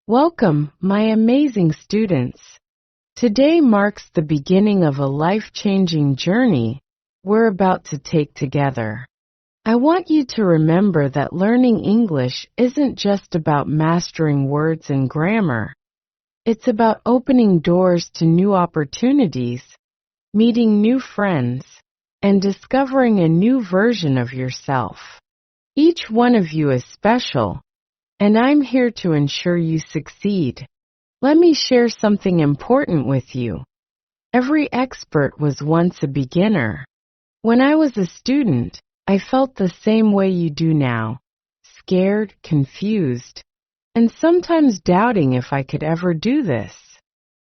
Welcome, my amazing students. Today marks the beginning of a life-changing journey we're about to take together. I want you to remember that learning English isn't just about mastering words and grammar. It's about opening doors to new opportunities, meeting new friends, and discovering a new version of yourself. Each one of you is special, and I'm here to ensure you succeed. Let me share something important with you. Every expert was once a beginner. When I was a student, I felt the same way you do now, scared, confused, and sometimes doubting if I could ever do this.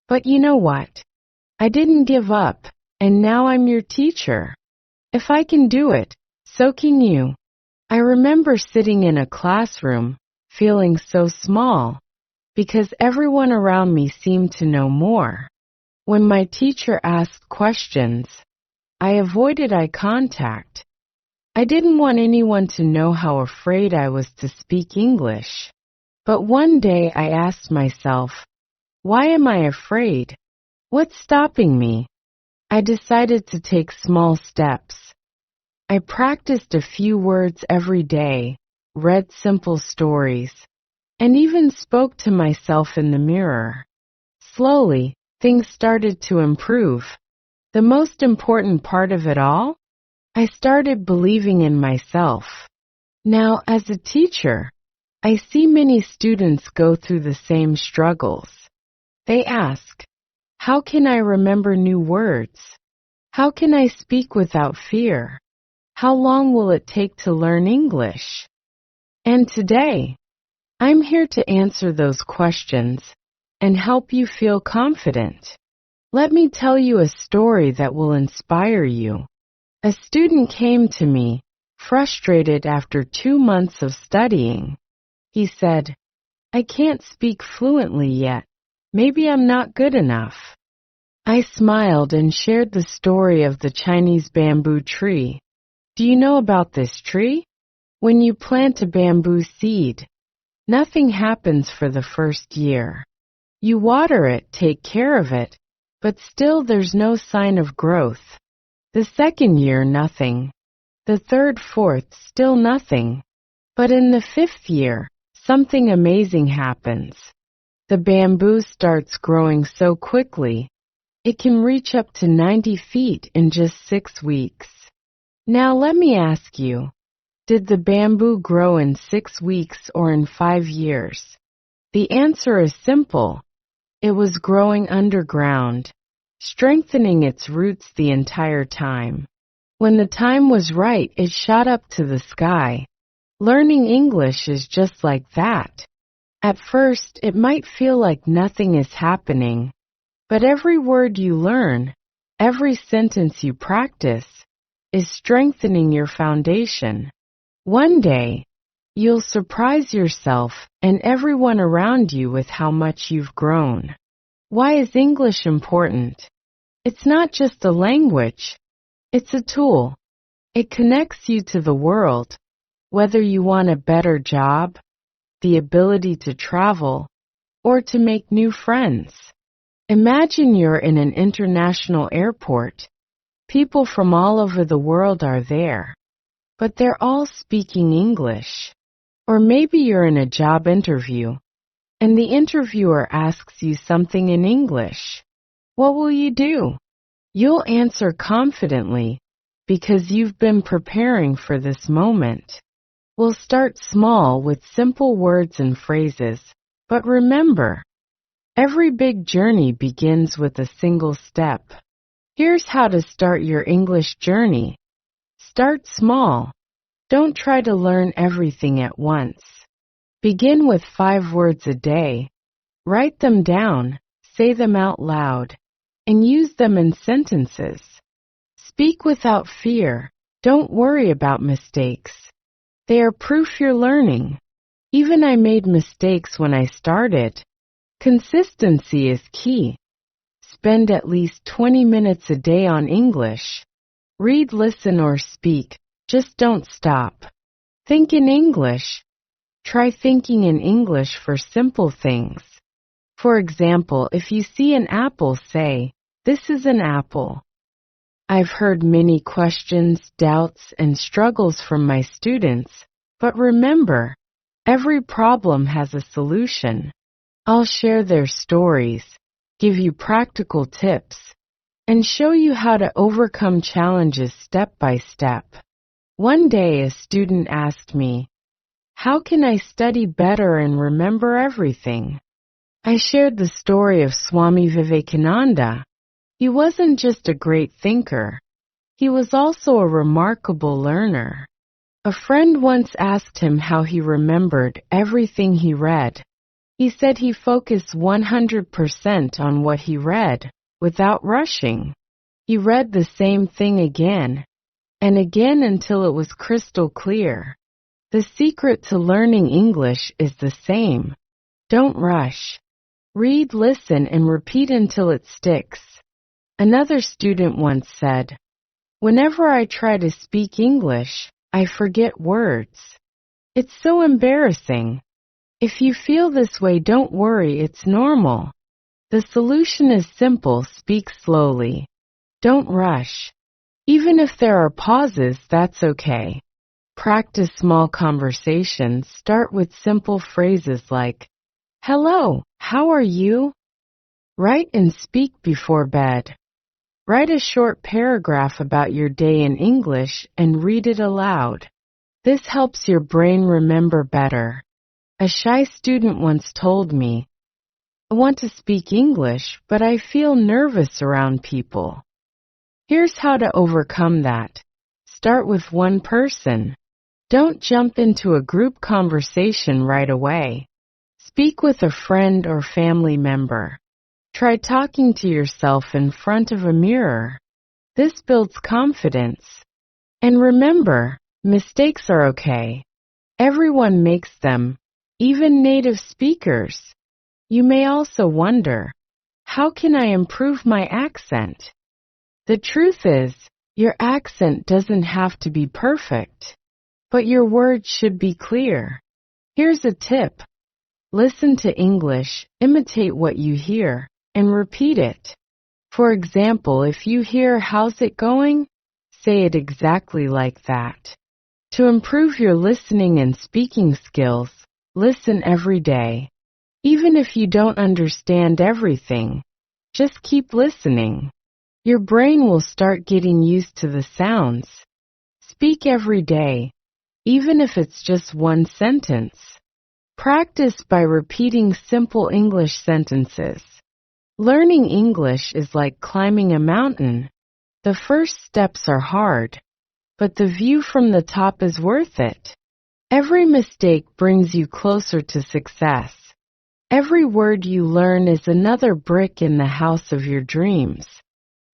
But you know what? I didn't give up, and now I'm your teacher. If I can do it, so can you. I remember sitting in a classroom, feeling so small, because everyone around me seemed to know more. When my teacher asked questions, I avoided eye contact. I didn't want anyone to know how afraid I was to speak English. But one day I asked myself, why am I afraid? What's stopping me? I decided to take small steps. I practiced a few words every day, read simple stories, and even spoke to myself in the mirror. Slowly, things started to improve. The most important part of it all? I started believing in myself. Now, as a teacher, I see many students go through the same struggles. They ask, how can I remember new words? How can I speak without fear? How long will it take to learn English? And today, I'm here to answer those questions and help you feel confident. Let me tell you a story that will inspire you. A student came to me, frustrated after 2 months of studying. He said, I can't speak fluently yet. Maybe I'm not good enough. I smiled and shared the story of the Chinese bamboo tree. Do you know about this tree? When you plant a bamboo seed, nothing happens for the first year. You water it, take care of it, but still there's no sign of growth. The second year, nothing. The third, fourth, still nothing. But in the 5th year, something amazing happens. The bamboo starts growing so quickly, it can reach up to 90 feet in just 6 weeks. Now let me ask you, did the bamboo grow in 6 weeks or in 5 years? The answer is simple. It was growing underground, strengthening its roots the entire time. When the time was right, it shot up to the sky. Learning English is just like that. At first, it might feel like nothing is happening, but every word you learn, every sentence you practice, is strengthening your foundation. One day, you'll surprise yourself and everyone around you with how much you've grown. Why is English important? It's not just a language. It's a tool. It connects you to the world, whether you want a better job, the ability to travel, or to make new friends. Imagine you're in an international airport. People from all over the world are there, but they're all speaking English. Or maybe you're in a job interview, and the interviewer asks you something in English. What will you do? You'll answer confidently because you've been preparing for this moment. We'll start small with simple words and phrases, but remember, every big journey begins with a single step. Here's how to start your English journey. Start small. Don't try to learn everything at once. Begin with 5 words a day. Write them down, say them out loud, and use them in sentences. Speak without fear. Don't worry about mistakes. They are proof you're learning. Even I made mistakes when I started. Consistency is key. Spend at least 20 minutes a day on English. Read, listen, or speak. Just don't stop. Think in English. Try thinking in English for simple things. For example, if you see an apple, say, "This is an apple." I've heard many questions, doubts, and struggles from my students, but remember, every problem has a solution. I'll share their stories, give you practical tips, and show you how to overcome challenges step by step. One day a student asked me, "How can I study better and remember everything?" I shared the story of Swami Vivekananda. He wasn't just a great thinker, he was also a remarkable learner. A friend once asked him how he remembered everything he read. He said he focused 100% on what he read, without rushing. He read the same thing again and again until it was crystal clear. The secret to learning English is the same. Don't rush. Read, listen, and repeat until it sticks. Another student once said, "Whenever I try to speak English, I forget words. It's so embarrassing." If you feel this way, don't worry, it's normal. The solution is simple: speak slowly. Don't rush. Even if there are pauses, that's okay. Practice small conversations. Start with simple phrases like, "Hello, how are you?" Write and speak before bed. Write a short paragraph about your day in English and read it aloud. This helps your brain remember better. A shy student once told me, "I want to speak English, but I feel nervous around people." Here's how to overcome that. Start with one person. Don't jump into a group conversation right away. Speak with a friend or family member. Try talking to yourself in front of a mirror. This builds confidence. And remember, mistakes are okay. Everyone makes them, even native speakers. You may also wonder, how can I improve my accent? The truth is, your accent doesn't have to be perfect, but your words should be clear. Here's a tip. Listen to English, imitate what you hear, and repeat it. For example, if you hear "How's it going?" say it exactly like that. To improve your listening and speaking skills, listen every day. Even if you don't understand everything, just keep listening. Your brain will start getting used to the sounds. Speak every day, even if it's just one sentence. Practice by repeating simple English sentences. Learning English is like climbing a mountain. The first steps are hard, but the view from the top is worth it. Every mistake brings you closer to success. Every word you learn is another brick in the house of your dreams.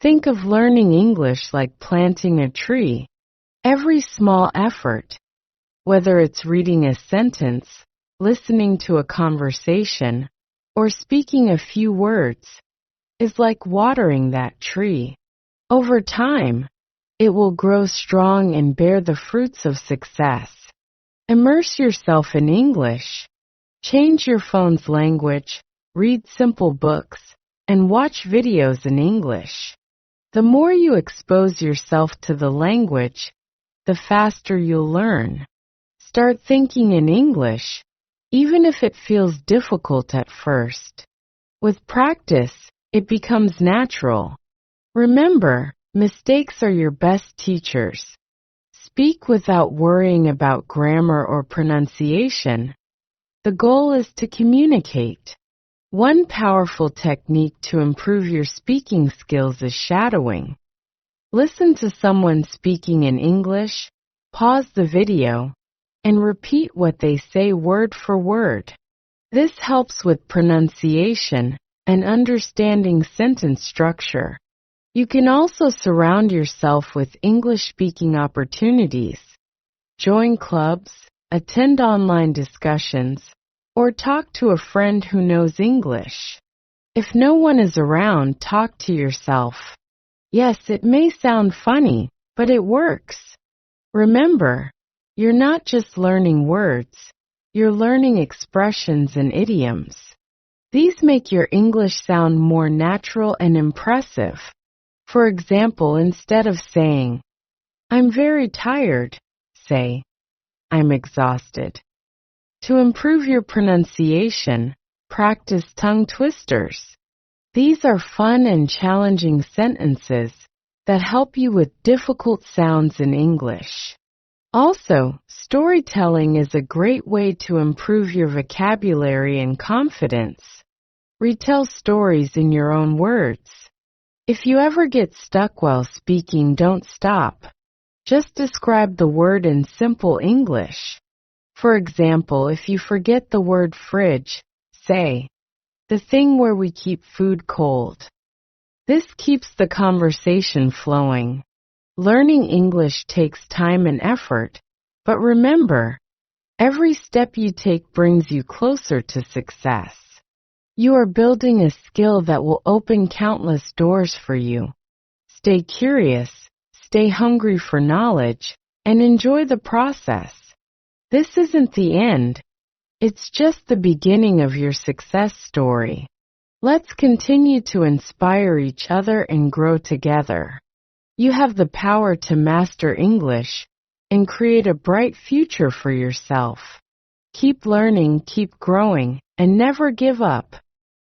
Think of learning English like planting a tree. Every small effort, whether it's reading a sentence, listening to a conversation, or speaking a few words, is like watering that tree. Over time, it will grow strong and bear the fruits of success. Immerse yourself in English. Change your phone's language, read simple books, and watch videos in English. The more you expose yourself to the language, the faster you'll learn. Start thinking in English, even if it feels difficult at first. With practice, it becomes natural. Remember, mistakes are your best teachers. Speak without worrying about grammar or pronunciation. The goal is to communicate. One powerful technique to improve your speaking skills is shadowing. Listen to someone speaking in English, pause the video, and repeat what they say word for word. This helps with pronunciation and understanding sentence structure. You can also surround yourself with English-speaking opportunities. Join clubs, attend online discussions, or talk to a friend who knows English. If no one is around, talk to yourself. Yes, it may sound funny, but it works. Remember, you're not just learning words, You're learning expressions and idioms. These make your English sound more natural and impressive. For example, instead of saying, "I'm very tired," say, "I'm exhausted." To improve your pronunciation, practice tongue twisters. These are fun and challenging sentences that help you with difficult sounds in English. Also, storytelling is a great way to improve your vocabulary and confidence. Retell stories in your own words. If you ever get stuck while speaking, don't stop. Just describe the word in simple English. For example, if you forget the word fridge, say, "the thing where we keep food cold." This keeps the conversation flowing. Learning English takes time and effort, but remember, every step you take brings you closer to success. You are building a skill that will open countless doors for you. Stay curious, stay hungry for knowledge, and enjoy the process. This isn't the end. It's just the beginning of your success story. Let's continue to inspire each other and grow together. You have the power to master English and create a bright future for yourself. Keep learning, keep growing, and never give up.